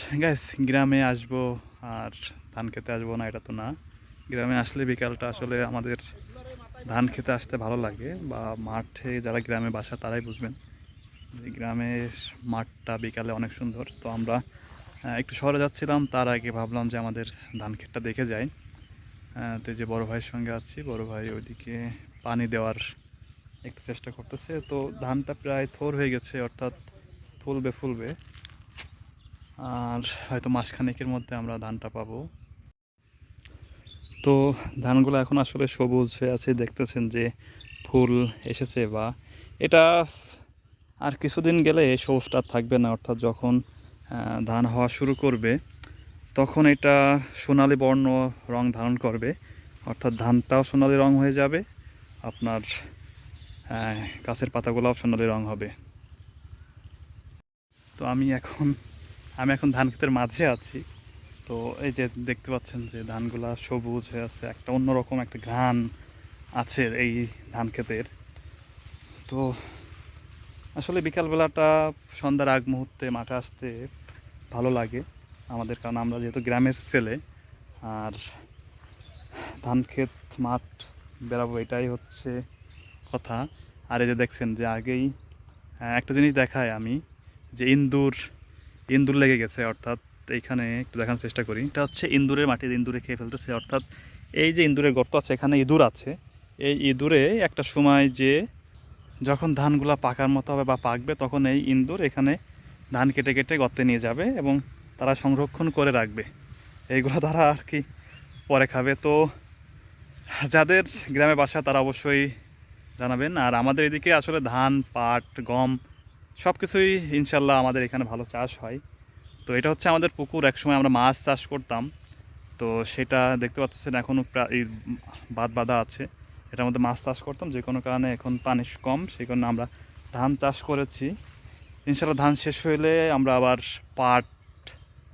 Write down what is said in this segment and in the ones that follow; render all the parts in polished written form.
Guys, গ্রামে আসবো আর ধান খেতে আসবো না এটা তো না। গ্রামে আসলে বিকালটা আসলে আমাদের ধান খেতে আসতে ভালো লাগে, বা মাঠে যারা গ্রামে বাসা তারাই বুঝবেন যে গ্রামের মাঠটা বিকালে অনেক সুন্দর। তো আমরা একটু শহরে যাচ্ছিলাম, তার আগে ভাবলাম যে আমাদের ধান ক্ষেতটা দেখে যাই। তো এই যে বড় ভাইয়ের সঙ্গে আছি, বড় ভাই ওইদিকে পানি দেওয়ার একটু চেষ্টা করতেছে। তো ধানটা প্রায় থোর হয়ে গেছে, অর্থাৎ ফুলবে ফুলবে, আর হয়তো মাসখানেকের মধ্যে আমরা ধানটা পাবো। তো ধানগুলো এখন আসলে সবুজ হয়ে আছে, দেখতেছেন যে ফুল এসেছে, বা এটা আর কিছুদিন গেলে এই সবুজটা আর থাকবে না। অর্থাৎ যখন ধান হওয়া শুরু করবে তখন এটা সোনালি বর্ণ রং ধারণ করবে, অর্থাৎ ধানটাও সোনালি রং হয়ে যাবে, আপনার গাছের পাতাগুলোও সোনালি রং হবে। তো আমি এখন ধান ক্ষেতের মাঝে আছি। তো এই যে দেখতে পাচ্ছেন যে ধানগুলা সবুজ হয়ে আছে, একটা অন্যরকম একটা ঘ্রাণ আছে এই ধান ক্ষেতের। তো আসলে বিকালবেলাটা সন্ধ্যার আগ মুহূর্তে মাঠে আসতে ভালো লাগে আমাদের, কারণ আমরা যেহেতু গ্রামের ছেলে, আর ধান ক্ষেত মাঠ বেরাবো এটাই হচ্ছে কথা। আর এই যে দেখছেন যে আগেই একটা জিনিস দেখায় আমি, যে ইন্দুর ইন্দুর লেগে গেছে, অর্থাৎ এইখানে একটু দেখানোর চেষ্টা করি। এটা হচ্ছে ইন্দুরের মাটি, ইন্দুরে খেয়ে ফেলতেছে, অর্থাৎ এই যে ইন্দুরের গর্ত আছে এখানে ইঁদুর আছে। এই ইঁদুরে একটা সময় যে যখন ধানগুলা পাকার মতো হবে বা পাকবে, তখন এই ইন্দুর এখানে ধান কেটে কেটে গর্তে নিয়ে যাবে এবং তারা সংরক্ষণ করে রাখবে। এইগুলো তারা আর কি পরে খাবে। তো যাদের গ্রামে বাসা তারা অবশ্যই জানাবেন। আর আমাদের এদিকে আসলে ধান, পাট, গম সব কিছুই ইনশাল্লাহ আমাদের এখানে ভালো চাষ হয়। তো এটা হচ্ছে আমাদের পুকুর, একসময় আমরা মাছ চাষ করতাম। তো সেটা দেখতে পাচ্ছেন এখনও প্রায় বাঁধ বাঁধা আছে, এটার মধ্যে মাছ চাষ করতাম। যে কোনো কারণে এখন পানি কম, সেই কারণে আমরা ধান চাষ করেছি। ইনশাল্লাহ ধান শেষ হইলে আমরা আবার পাট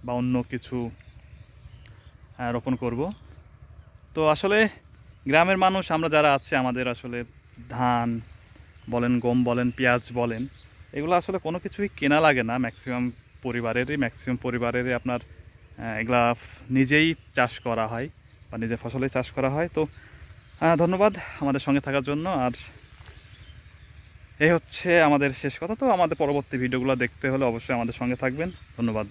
বা অন্য কিছু রোপণ করব। তো আসলে গ্রামের মানুষ আমরা যারা আছে, আমাদের আসলে ধান বলেন, গম বলেন, পেঁয়াজ বলেন, এগুলো আসলে কোনো কিছুই কেনা লাগে না। ম্যাক্সিমাম পরিবারেরই আপনার এগুলা নিজেই চাষ করা হয়, বা নিজের ফসলেই চাষ করা হয়। তো ধন্যবাদ আমাদের সঙ্গে থাকার জন্য। আর এই হচ্ছে আমাদের শেষ কথা। তো আমাদের পরবর্তী ভিডিওগুলো দেখতে হলে অবশ্যই আমাদের সঙ্গে থাকবেন। ধন্যবাদ।